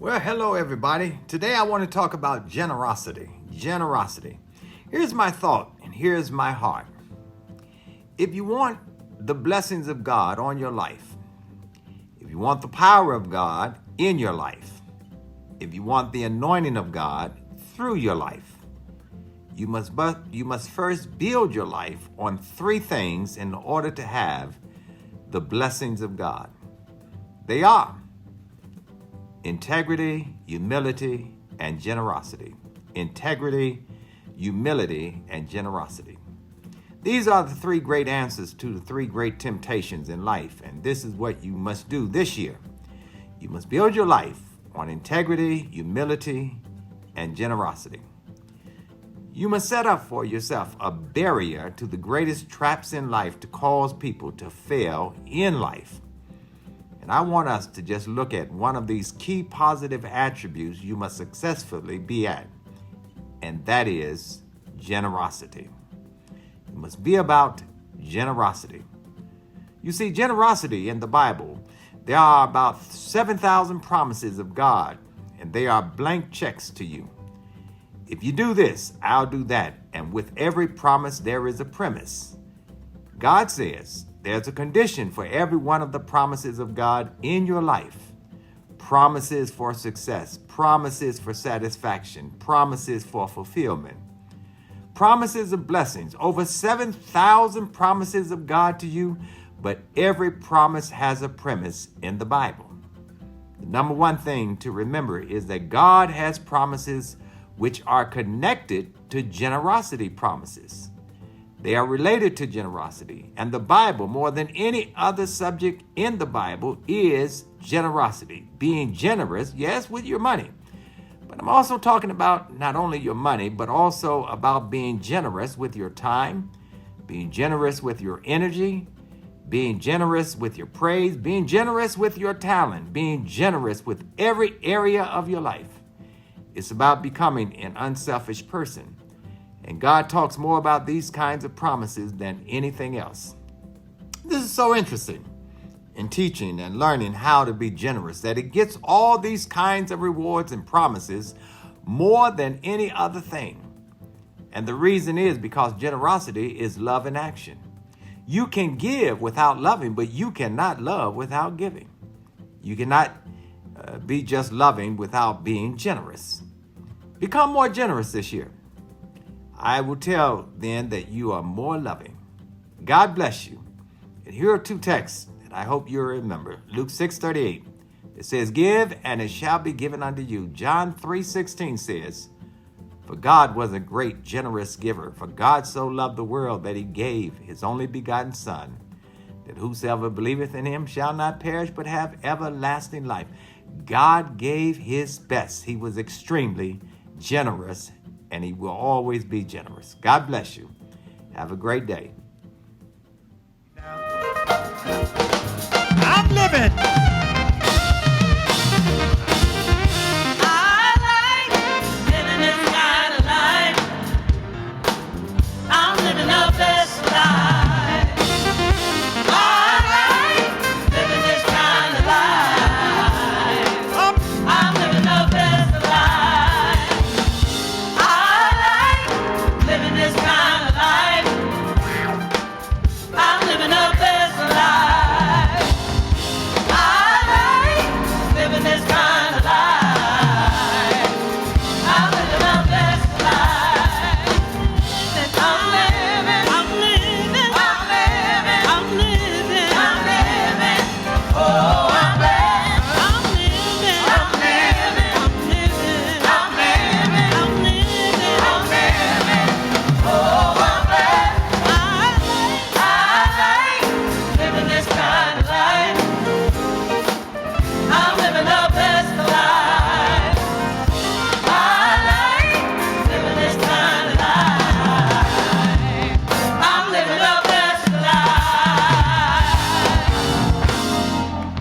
Well, hello everybody. Today I want to talk about generosity. Generosity. Here's my thought and here's my heart. If you want the blessings of God on your life, if you want the power of God in your life, if you want the anointing of God through your life, you must first build your life on three things in order to have the blessings of God. They are integrity, humility, and generosity. Integrity, humility, and generosity. These are the three great answers to the three great temptations in life, and this is what you must do this year. You must build your life on integrity, humility, and generosity. You must set up for yourself a barrier to the greatest traps in life to cause people to fail in life. And I want us to just look at one of these key positive attributes you must successfully be at, and that is generosity. You must be about generosity. You see, generosity in the Bible, there are about 7,000 promises of God, and they are blank checks to you. If you do this, I'll do that, and with every promise there is a premise. God says, there's a condition for every one of the promises of God in your life. Promises for success, promises for satisfaction, promises for fulfillment, promises of blessings. Over 7,000 promises of God to you, but every promise has a premise in the Bible. The number one thing to remember is that God has promises which are connected to generosity promises. They are related to generosity, and the Bible, more than any other subject in the Bible, is generosity. Being generous, yes, with your money. But I'm also talking about not only your money, but also about being generous with your time, being generous with your energy, being generous with your praise, being generous with your talent, being generous with every area of your life. It's about becoming an unselfish person. And God talks more about these kinds of promises than anything else. This is so interesting in teaching and learning how to be generous, that it gets all these kinds of rewards and promises more than any other thing. And the reason is because generosity is love in action. You can give without loving, but you cannot love without giving. You cannot be just loving without being generous. Become more generous this year. I will tell then that you are more loving. God bless you. And here are two texts that I hope you'll remember. Luke 6:38. It says, "Give, and it shall be given unto you." John 3:16 says, "For God was a great, generous giver. For God so loved the world that he gave his only begotten Son, that whosoever believeth in him shall not perish, but have everlasting life." God gave his best. He was extremely generous, and he will always be generous. God bless you. Have a great day. I'm living